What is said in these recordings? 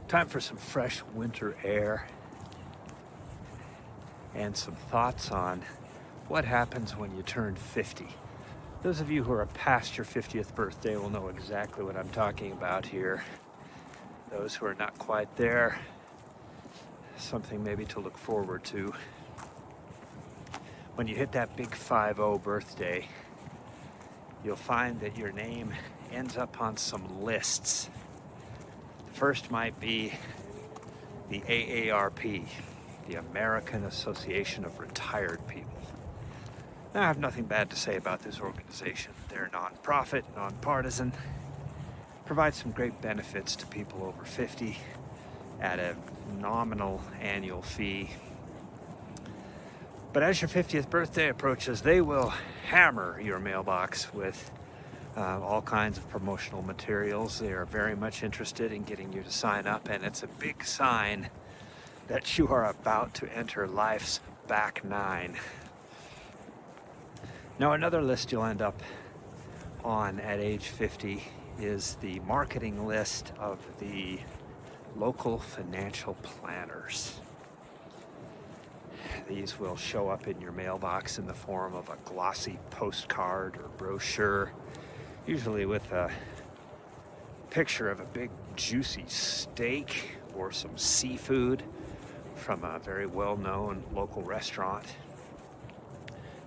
Time for some fresh winter air and some thoughts on what happens when you turn 50. Those of you who are past your 50th birthday will know exactly what I'm talking about here. Those who are not quite there, something maybe to look forward to. When you hit that big 50 birthday, you'll find that your name ends up on some lists. The first might be the AARP, the American Association of Retired People. Now, I have nothing bad to say about this organization. They're nonprofit, nonpartisan, provide some great benefits to people over 50 at a nominal annual fee. But as your 50th birthday approaches, they will hammer your mailbox with all kinds of promotional materials. They are very much interested in getting you to sign up, and it's a big sign that you are about to enter life's back nine. Now, another list you'll end up on at age 50 is the marketing list of the local financial planners. These will show up in your mailbox in the form of a glossy postcard or brochure, usually with a picture of a big juicy steak or some seafood from a very well-known local restaurant.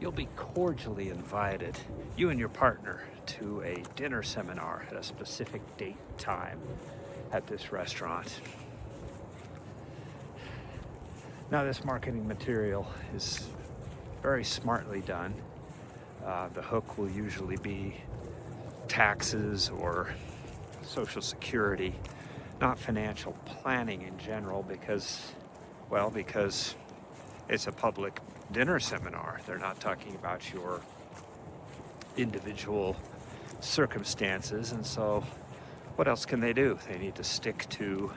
You'll be cordially invited, you and your partner, to a dinner seminar at a specific date and time at this restaurant. Now, this marketing material is very smartly done. The hook will usually be taxes or Social Security, not financial planning in general, because it's a public dinner seminar. They're not talking about your individual circumstances, and so what else can they do? They need to stick to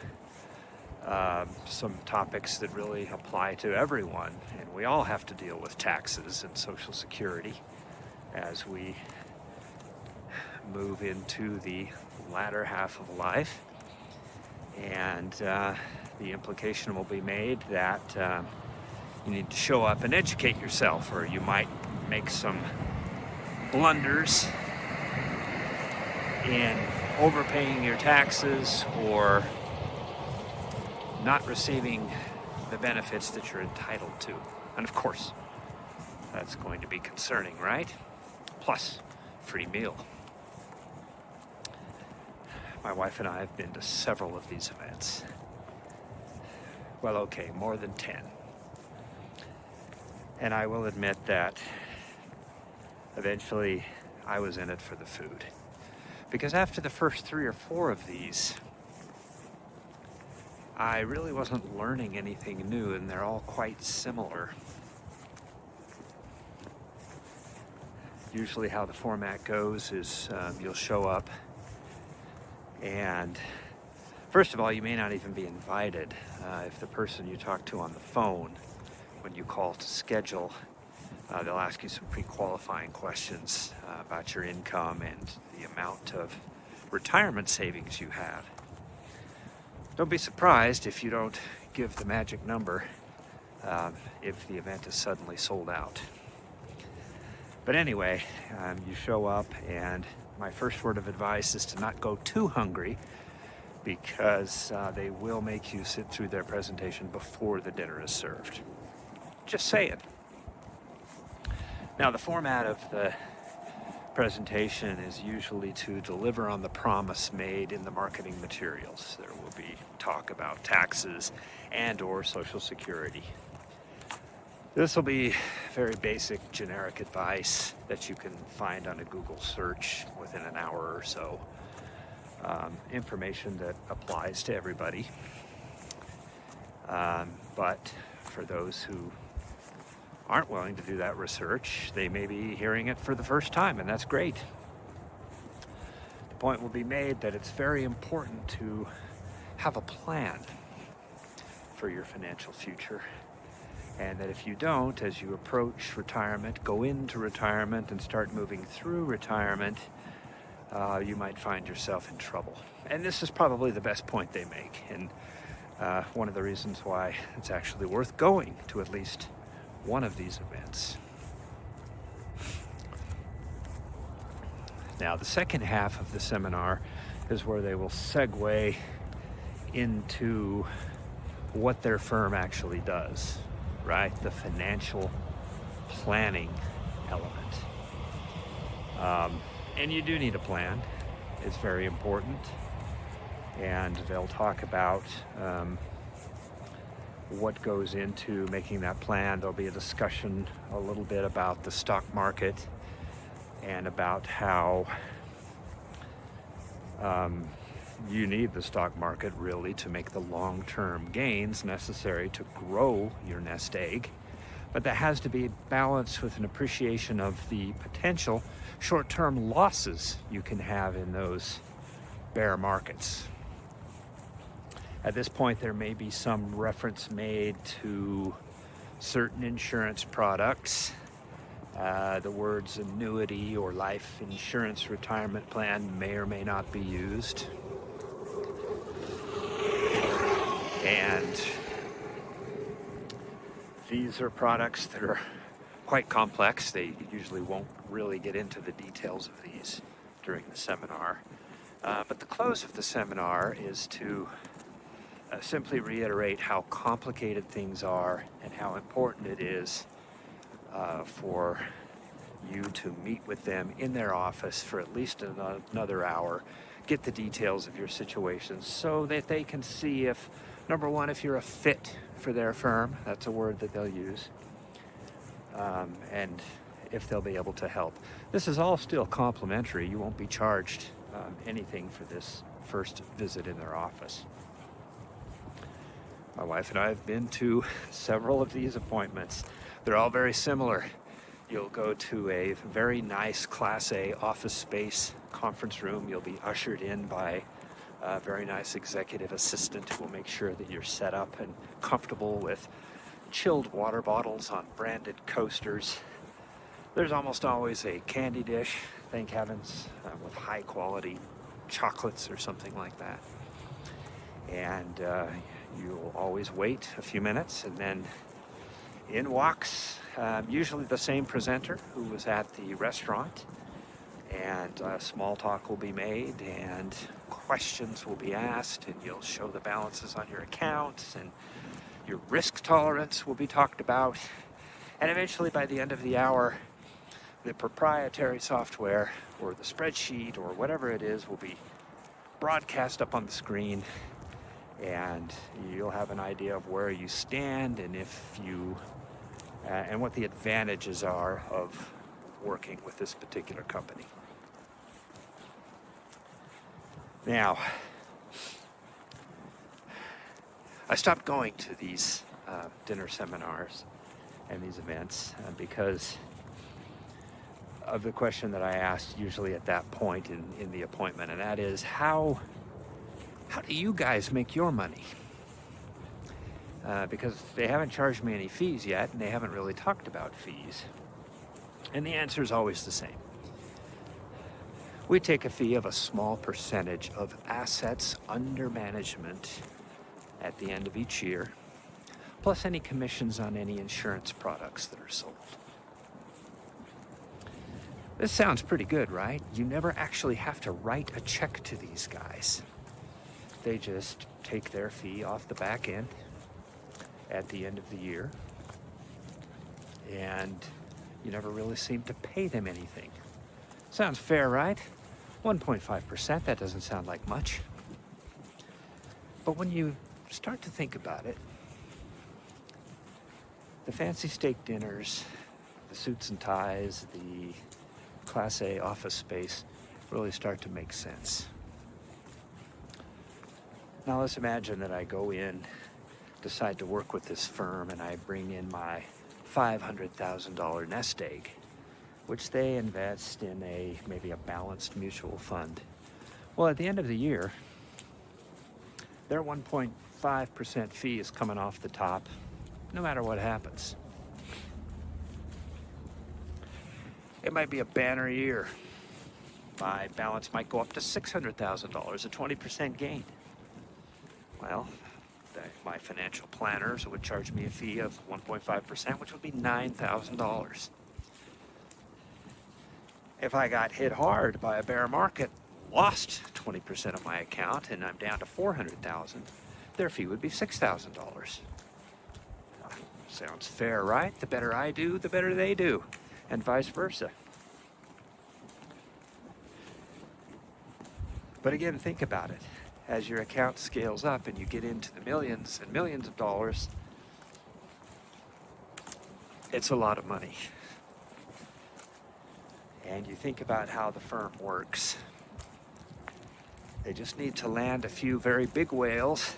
some topics that really apply to everyone, and we all have to deal with taxes and Social Security as we move into the latter half of life. And the implication will be made that you need to show up and educate yourself, or you might make some blunders in overpaying your taxes or not receiving the benefits that you're entitled to. And of course, that's going to be concerning, right? Plus, free meal. My wife and I have been to several of these events. Well, okay, more than 10. And I will admit that eventually I was in it for the food. Because after the first 3 or 4 of these, I really wasn't learning anything new, and they're all quite similar. Usually how the format goes is you'll show up, and first of all, you may not even be invited. If the person you talk to on the phone, when you call to schedule, they'll ask you some pre-qualifying questions about your income and the amount of retirement savings you have. Don't be surprised if you don't give the magic number if the event is suddenly sold out. But anyway, you show up, and my first word of advice is to not go too hungry, because they will make you sit through their presentation before the dinner is served. Just saying. Now, the format of the presentation is usually to deliver on the promise made in the marketing materials. There will be talk about taxes and or Social Security. This will be very basic, generic advice that you can find on a Google search within an hour or so. Information that applies to everybody. But for those who aren't willing to do that research, they may be hearing it for the first time, and that's great. The point will be made that it's very important to have a plan for your financial future, and that if you don't, as you approach retirement, go into retirement, and start moving through retirement, you might find yourself in trouble. And this is probably the best point they make, and one of the reasons why it's actually worth going to at least one of these events. Now, the second half of the seminar is where they will segue into what their firm actually does, right? The financial planning element. And you do need a plan. It's very important. And they'll talk about what goes into making that plan. There'll be a discussion a little bit about the stock market and about how you need the stock market really to make the long-term gains necessary to grow your nest egg. But that has to be balanced with an appreciation of the potential short-term losses you can have in those bear markets. At this point, there may be some reference made to certain insurance products. The words annuity or life insurance retirement plan may or may not be used. And these are products that are quite complex. They usually won't really get into the details of these during the seminar. But the close of the seminar is to simply reiterate how complicated things are and how important it is for you to meet with them in their office for at least another hour, get the details of your situation so that they can see if, number one, if you're a fit for their firm. That's a word that they'll use. And if they'll be able to help. This is all still complimentary. You won't be charged anything for this first visit in their office. My wife and I have been to several of these appointments. They're all very similar. You'll go to a very nice Class A office space conference room. You'll be ushered in by a very nice executive assistant who will make sure that you're set up and comfortable with chilled water bottles on branded coasters. There's almost always a candy dish, thank heavens, with high quality chocolates or something like that. And you'll always wait a few minutes, and then in walks usually the same presenter who was at the restaurant, and small talk will be made and questions will be asked, and you'll show the balances on your accounts, and your risk tolerance will be talked about. And eventually, by the end of the hour, the proprietary software or the spreadsheet or whatever it is will be broadcast up on the screen, and you'll have an idea of where you stand and if you and what the advantages are of working with this particular company. Now, I stopped going to these dinner seminars and these events because of the question that I asked usually at that point in the appointment, and that is, how do you guys make your money? Because they haven't charged me any fees yet, and they haven't really talked about fees. And the answer is always the same. We take a fee of a small percentage of assets under management at the end of each year, plus any commissions on any insurance products that are sold. This sounds pretty good, right? You never actually have to write a check to these guys. They just take their fee off the back end at the end of the year, and you never really seem to pay them anything. Sounds fair, right? 1.5%, that doesn't sound like much. But when you start to think about it, the fancy steak dinners, the suits and ties, the Class A office space really start to make sense. Now let's imagine that I go in, decide to work with this firm, and I bring in my $500,000 nest egg, which they invest in maybe a balanced mutual fund. Well, at the end of the year, their 1.5% fee is coming off the top, no matter what happens. It might be a banner year. my balance might go up to $600,000, a 20% gain. Well, my financial planners would charge me a fee of 1.5%, which would be $9,000. If I got hit hard by a bear market, lost 20% of my account, and I'm down to $400,000, their fee would be $6,000. Sounds fair, right? The better I do, the better they do, and vice versa. But again, think about it. As your account scales up and you get into the millions and millions of dollars, it's a lot of money. And you think about how the firm works. They just need to land a few very big whales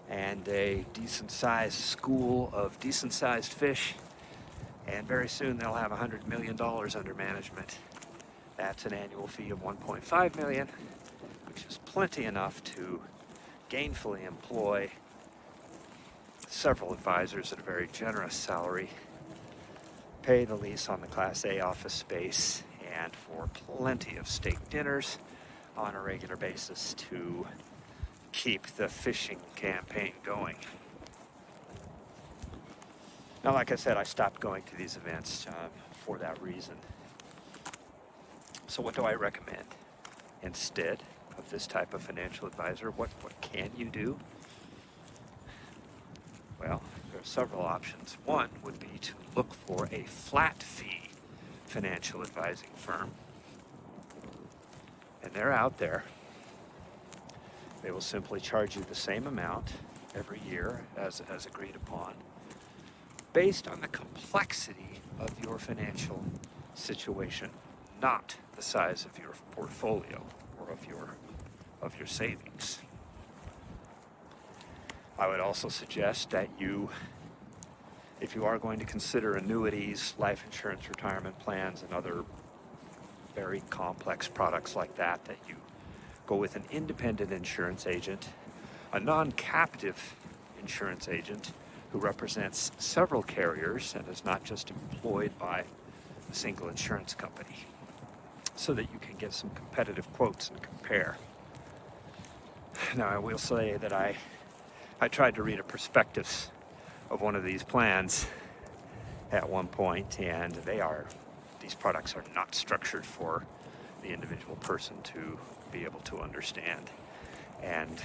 and a decent-sized school of decent-sized fish, and very soon they'll have $100 million under management. That's an annual fee of $1.5 million, which is plenty enough to gainfully employ several advisors at a very generous salary, pay the lease on the Class A office space, and for plenty of steak dinners on a regular basis to keep the fishing campaign going. Now, like I said, I stopped going to these events for that reason. So what do I recommend instead of this type of financial advisor? What can you do? Well, there are several options. One would be to look for a flat fee financial advising firm. And they're out there. They will simply charge you the same amount every year as agreed upon, based on the complexity of your financial situation, not the size of your portfolio or of your savings. I would also suggest that if you are going to consider annuities, life insurance, retirement plans, and other very complex products like that, that you go with an independent insurance agent, a non-captive insurance agent who represents several carriers and is not just employed by a single insurance company, so that you can get some competitive quotes and compare. Now, I will say that I tried to read a prospectus of one of these plans at one point, and these products are not structured for the individual person to be able to understand. And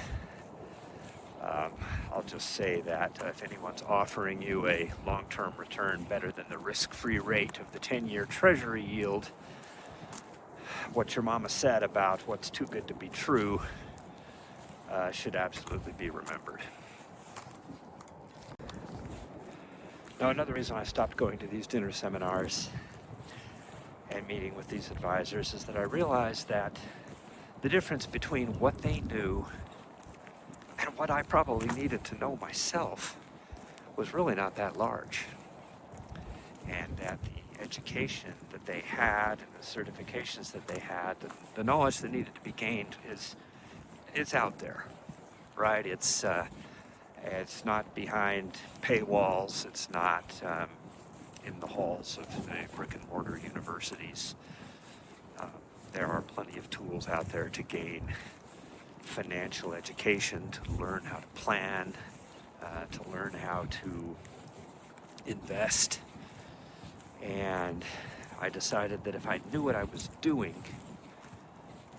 I'll just say that if anyone's offering you a long-term return better than the risk-free rate of the 10-year Treasury yield, what your mama said about what's too good to be true should absolutely be remembered. Now, another reason I stopped going to these dinner seminars and meeting with these advisors is that I realized that the difference between what they knew and what I probably needed to know myself was really not that large. And that the education that they had and the certifications that they had, the knowledge that needed to be gained it's out there, right? It's not behind paywalls. It's not in the halls of brick and mortar universities. There are plenty of tools out there to gain financial education, to learn how to plan, to learn how to invest. And I decided that if I knew what I was doing,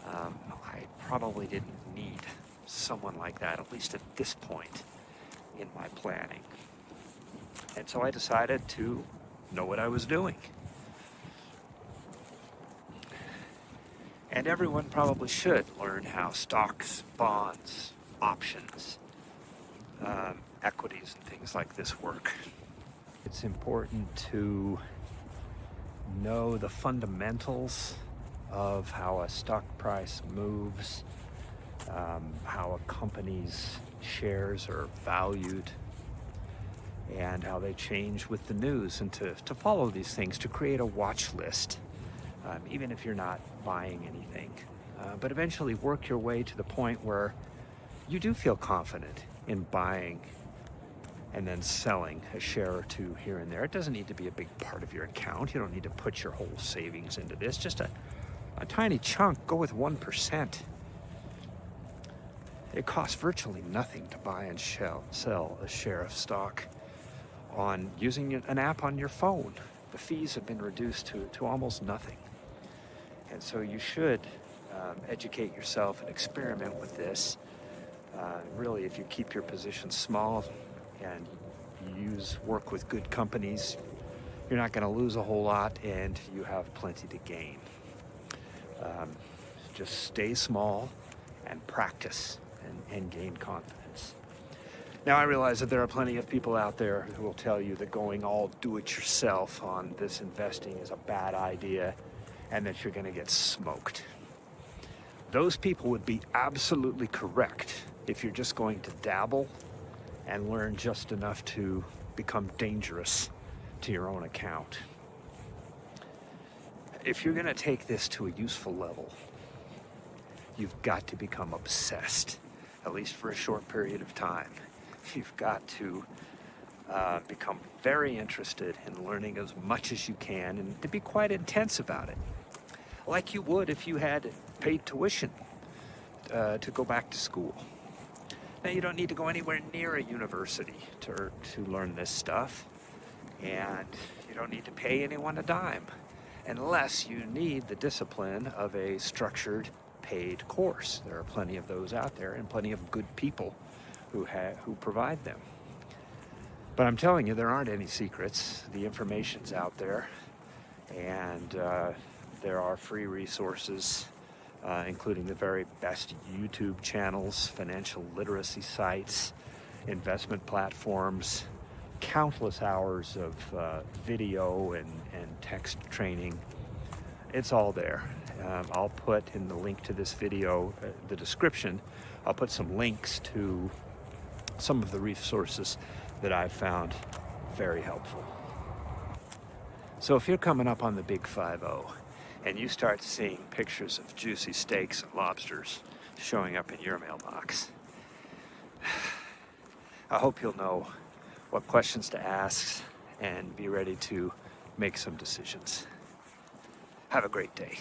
I probably didn't need someone like that, at least at this point in my planning. And so I decided to know what I was doing. And everyone probably should learn how stocks, bonds, options, equities, and things like this work. It's important to know the fundamentals of how a stock price moves, how a company's shares are valued, and how they change with the news, and to follow these things, to create a watch list, even if you're not buying anything. But eventually work your way to the point where you do feel confident in buying and then selling a share or two here and there. It doesn't need to be a big part of your account. You don't need to put your whole savings into this. Just a tiny chunk, go with 1%. It costs virtually nothing to buy and sell a share of stock on using an app on your phone. The fees have been reduced to almost nothing. And so you should educate yourself and experiment with this. Really, if you keep your position small and work with good companies, you're not going to lose a whole lot, and you have plenty to gain. Just stay small and practice and gain confidence. Now, I realize that there are plenty of people out there who will tell you that going all do-it-yourself on this investing is a bad idea and that you're going to get smoked. Those people would be absolutely correct if you're just going to dabble and learn just enough to become dangerous to your own account. If you're going to take this to a useful level, you've got to become obsessed, at least for a short period of time. You've got to become very interested in learning as much as you can and to be quite intense about it, like you would if you had paid tuition to go back to school. Now, you don't need to go anywhere near a university to learn this stuff, and you don't need to pay anyone a dime unless you need the discipline of a structured paid course. There are plenty of those out there and plenty of good people who provide them. But I'm telling you, there aren't any secrets. The information's out there, and there are free resources, including the very best YouTube channels, financial literacy sites, investment platforms, countless hours of video and text training. It's all there. I'll put in the link to this video, the description, I'll put some links to some of the resources that I've found very helpful. So if you're coming up on the big 5-0 and you start seeing pictures of juicy steaks and lobsters showing up in your mailbox, I hope you'll know what questions to ask and be ready to make some decisions. Have a great day.